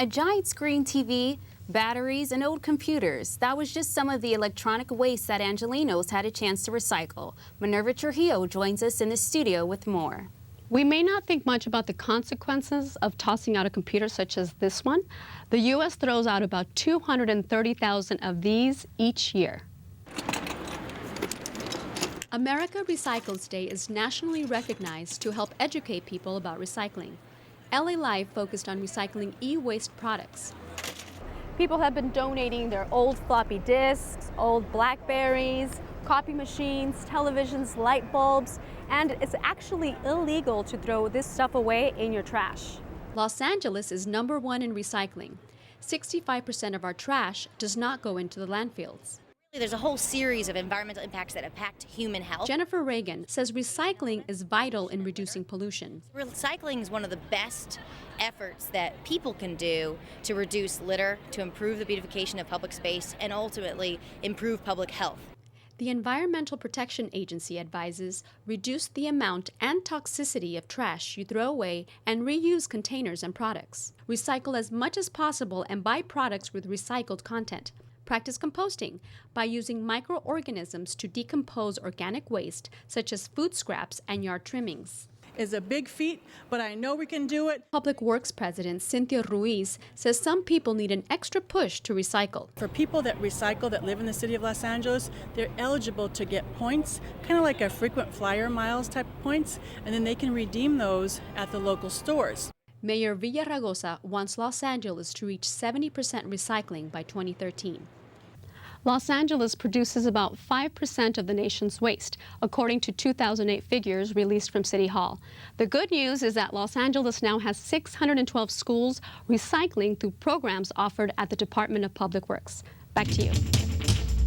A giant screen TV, batteries, and old computers. That was just some of the electronic waste that Angelenos had a chance to recycle. Minerva Trujillo joins us in the studio with more. We may not think much about the consequences of tossing out a computer such as this one. The U.S. throws out about 230,000 of these each year. America Recycles Day is nationally recognized to help educate people about recycling. LA Live focused on recycling e-waste products. People have been donating their old floppy disks, old Blackberries, copy machines, televisions, light bulbs, and it's actually illegal to throw this stuff away in your trash. Los Angeles is #1 in recycling. 65% of our trash does not go into the landfills. There's a whole series of environmental impacts that impact human health. Jennifer Reagan says recycling is vital in reducing pollution. Recycling is one of the best efforts that people can do to reduce litter, to improve the beautification of public space, and ultimately improve public health. The Environmental Protection Agency advises reduce the amount and toxicity of trash you throw away and reuse containers and products. Recycle as much as possible and buy products with recycled content. Practice composting by using microorganisms to decompose organic waste, such as food scraps and yard trimmings. Is a big feat, but I know we can do it. Public Works President Cynthia Ruiz says some people need an extra push to recycle. For people that recycle that live in the city of Los Angeles, they're eligible to get points, kind of like a frequent flyer miles type of points, and then they can redeem those at the local stores. Mayor Villaraigosa wants Los Angeles to reach 70% recycling by 2013. Los Angeles produces about 5% of the nation's waste, according to 2008 figures released from City Hall. The good news is that Los Angeles now has 612 schools recycling through programs offered at the Department of Public Works. Back to you.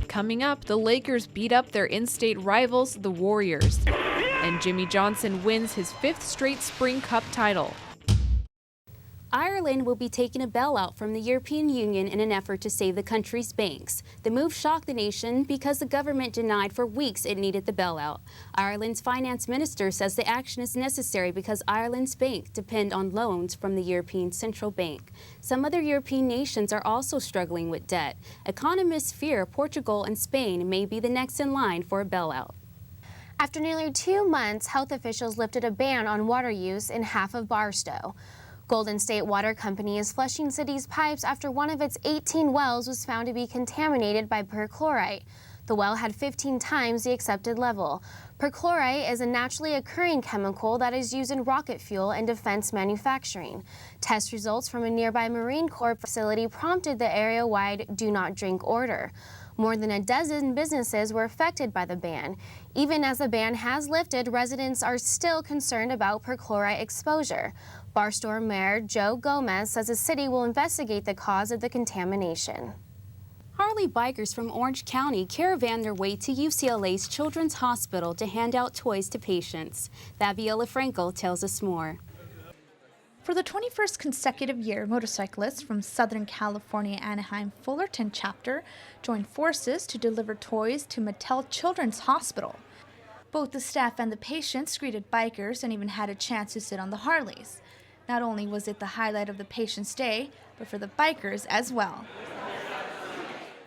Coming up, the Lakers beat up their in-state rivals, the Warriors. And Jimmy Johnson wins his 5th straight Spring Cup title. Ireland will be taking a bailout from the European Union in an effort to save the country's banks. The move shocked the nation because the government denied for weeks it needed the bailout. Ireland's finance minister says the action is necessary because Ireland's banks depend on loans from the European Central Bank. Some other European nations are also struggling with debt. Economists fear Portugal and Spain may be the next in line for a bailout. After nearly 2 months, health officials lifted a ban on water use in half of Barstow. Golden State Water Company is flushing city's pipes after one of its 18 wells was found to be contaminated by perchlorate. The well had 15 times the accepted level. Perchlorate is a naturally occurring chemical that is used in rocket fuel and defense manufacturing. Test results from a nearby Marine Corps facility prompted the area-wide do not drink order. More than a dozen businesses were affected by the ban. Even as the ban has lifted, residents are still concerned about perchlorate exposure. Barstow Mayor Joe Gomez says the city will investigate the cause of the contamination. Harley bikers from Orange County caravan their way to UCLA's Children's Hospital to hand out toys to patients. Fabiola Franco tells us more. For the 21st consecutive year, motorcyclists from Southern California Anaheim Fullerton chapter joined forces to deliver toys to Mattel Children's Hospital. Both the staff and the patients greeted bikers and even had a chance to sit on the Harleys. Not only was it the highlight of the patient's day, but for the bikers as well.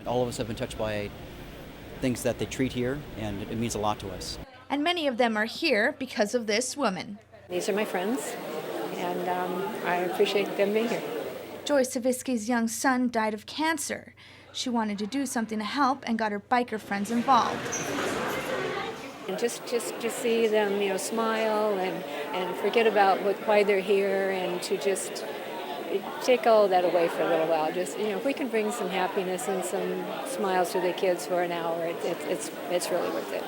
All of us have been touched by things that they treat here, and it means a lot to us. And many of them are here because of this woman. These are my friends, and I appreciate them being here. Joy Savitsky's young son died of cancer. She wanted to do something to help and got her biker friends involved. And just to see them, smile and forget about why they're here, and to just take all that away for a little while. Just, if we can bring some happiness and some smiles to the kids for an hour, it's really worth it.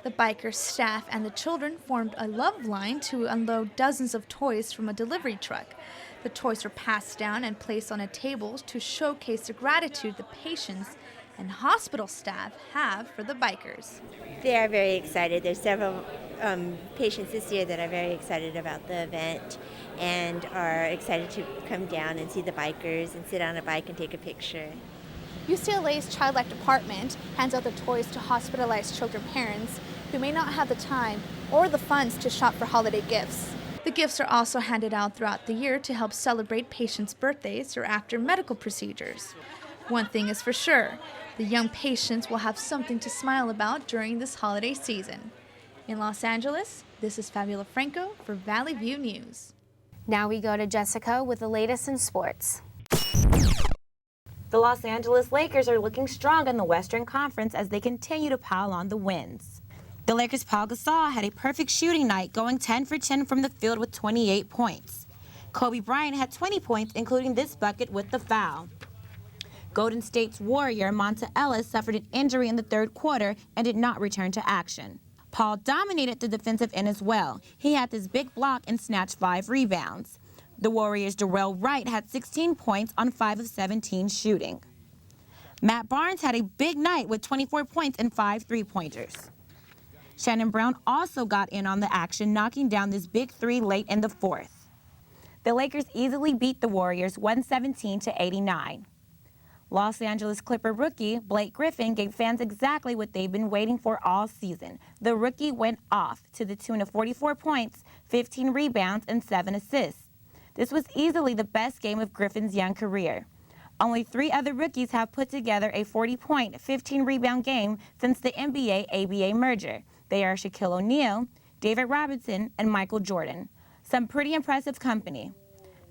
The biker staff and the children formed a love line to unload dozens of toys from a delivery truck. The toys were passed down and placed on a table to showcase the gratitude the patients and hospital staff have for the bikers. They are very excited. There's several patients this year that are very excited about the event and are excited to come down and see the bikers and sit on a bike and take a picture. UCLA's Child Life Department hands out the toys to hospitalized children parents who may not have the time or the funds to shop for holiday gifts. The gifts are also handed out throughout the year to help celebrate patients' birthdays or after medical procedures. One thing is for sure, the young patients will have something to smile about during this holiday season. In Los Angeles, this is Fabiola Franco for Valley View News. Now we go to Jessica with the latest in sports. The Los Angeles Lakers are looking strong in the Western Conference as they continue to pile on the wins. The Lakers' Paul Gasol had a perfect shooting night, going 10 for 10 from the field with 28 points. Kobe Bryant had 20 points, including this bucket with the foul. Golden State's Warrior Monta Ellis suffered an injury in the third quarter and did not return to action. Paul dominated the defensive end as well. He had this big block and snatched 5 rebounds. The Warriors' Darrell Wright had 16 points on 5 of 17 shooting. Matt Barnes had a big night with 24 points and 5 three-pointers. Shannon Brown also got in on the action, knocking down this big 3 late in the fourth. The Lakers easily beat the Warriors 117-89. Los Angeles Clipper rookie Blake Griffin gave fans exactly what they've been waiting for all season. The rookie went off to the tune of 44 points, 15 rebounds, and 7 assists. This was easily the best game of Griffin's young career. Only 3 other rookies have put together a 40-point, 15-rebound game since the NBA-ABA merger. They are Shaquille O'Neal, David Robinson, and Michael Jordan. Some pretty impressive company.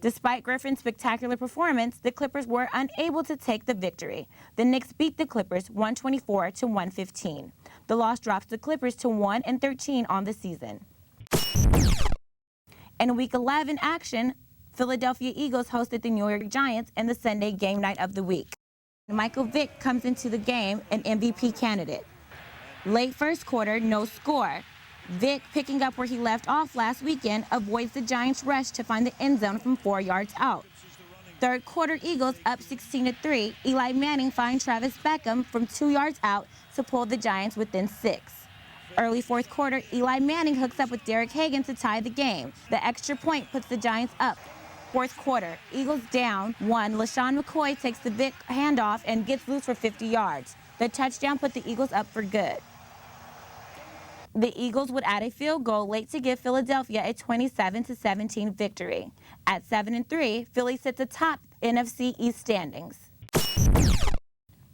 Despite Griffin's spectacular performance, the Clippers were unable to take the victory. The Knicks beat the Clippers 124-115. The loss drops the Clippers to 1-13 on the season. In Week 11 action, Philadelphia Eagles hosted the New York Giants in the Sunday game night of the week. Michael Vick comes into the game an MVP candidate. Late first quarter, no score. Vick, picking up where he left off last weekend, avoids the Giants' rush to find the end zone from 4 yards out. Third quarter, Eagles up 16-3. Eli Manning finds Travis Beckham from 2 yards out to pull the Giants within 6. Early fourth quarter, Eli Manning hooks up with Derek Hagan to tie the game. The extra point puts the Giants up. Fourth quarter, Eagles down 1. LaShawn McCoy takes the Vick handoff and gets loose for 50 yards. The touchdown put the Eagles up for good. The Eagles would add a field goal late to give Philadelphia a 27-17 victory. At 7-3, Philly sits atop NFC East standings.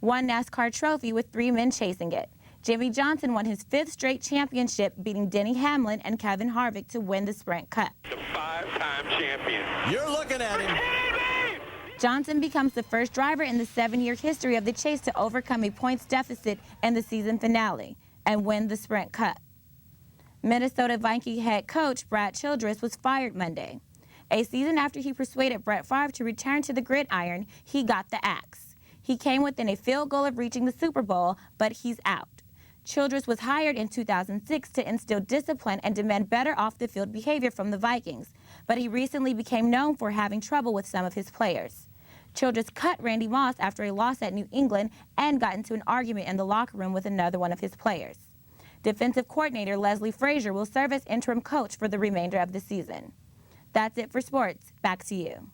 One NASCAR trophy with 3 men chasing it. Jimmy Johnson won his 5th straight championship, beating Denny Hamlin and Kevin Harvick to win the Sprint Cup. The 5-time champion. You're looking at him. Johnson becomes the first driver in the 7-year history of the chase to overcome a points deficit in the season finale and win the Sprint Cup. Minnesota Viking head coach Brad Childress was fired Monday. A season after he persuaded Brett Favre to return to the gridiron, he got the axe. He came within a field goal of reaching the Super Bowl, but he's out. Childress was hired in 2006 to instill discipline and demand better off-the-field behavior from the Vikings, but he recently became known for having trouble with some of his players. Childress cut Randy Moss after a loss at New England and got into an argument in the locker room with another one of his players. Defensive coordinator Leslie Frazier will serve as interim coach for the remainder of the season. That's it for sports. Back to you.